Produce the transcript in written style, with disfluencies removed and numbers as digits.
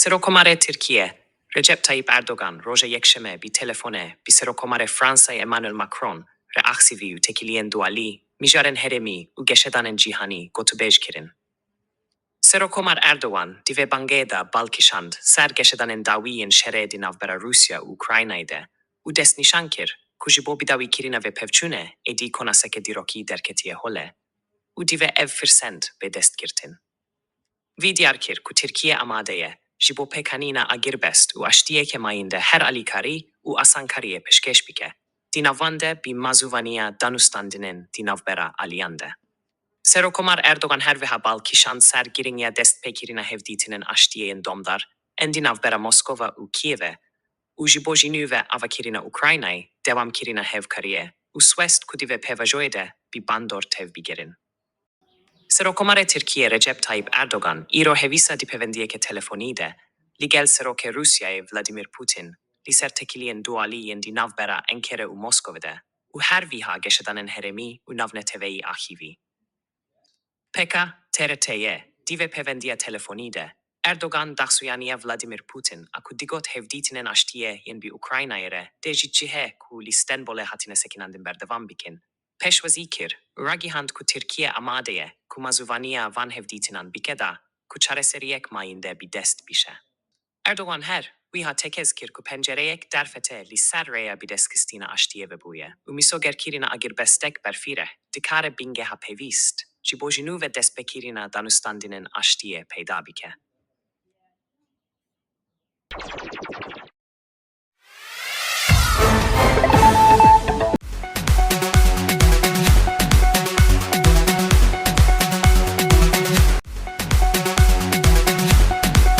Serokomarê Tirkiyê Recep Tayyip Erdogan roja yekşeme bi telefonê bi Serokomarê Franse Emmanuel Macron re axivî û têkiliyên dualî mijarên herêmî û geşedanên cîhanî gotûbêj kirin. Serokomar Erdogan di vê bangê de balkişand ser geşedanên dawî yên şerê di navbera Rûsya û Ukraynayê de û destnîşan kir ku ji bo bidawîkirina vê pevçûnê êdî konaseke dîrokî derketiye hole û di vê ev firsend bê destkirtin. Vî diyar kir ku Tirkiye amade ye ji bo pêkanîna agirbest û aştiyeke mayîn de her alîkarî û asankariyê pêşkêş bike, di navan de bi mazûvaniya danûstandinên di navbera aliyan de. Serokomar Erdogan her wiha balkişand ser giriniya destpêkirina hevdîtinên aştiyeyên domdar, en di navbera Moskowê û Kiyevê, û ji bo jî nû ve avakirina Ukraynayê dewamkirina hevkariyê û swest ku di vê pêvajoyê de bi bandor tev bigerin. Serokomarê Tirkiyê Recep Tayyip Erdogan îro hewisa di pêwendiyeke telefonî de ligel Serokê Rûsyayê Vladimîr Putin li ser têkiliyên dualî yên di navbera Enqere û Moskowê de û her wiha geşedanên herêmî û navneteweyî axivî. Peka TRT'ye di vê pêwendiya telefonî de Erdogan daxuyaniya Vladimir Putin a ku digot hevdîtinên aştiyê yên bi Ukraynayê re dê jî cihê ku li Stenbolê hatine sekinandin berdevam bikin. Pêşwazî kir û ragihand ku Tirkiye amade ye ku mazûvaniya van hevdîtinan bike da ku çareseriyek mayîn de bi dest bişe. Erdogan her wiha tekez kir ku pencereyek derfete li ser rêya bi destxistina aştiyê vebûye û misogerkirina agirbestek berfîreh dikare bingeha pêvîst ji bo jî nû ve destpêkirina danûstandinên aştiyê peyda bike.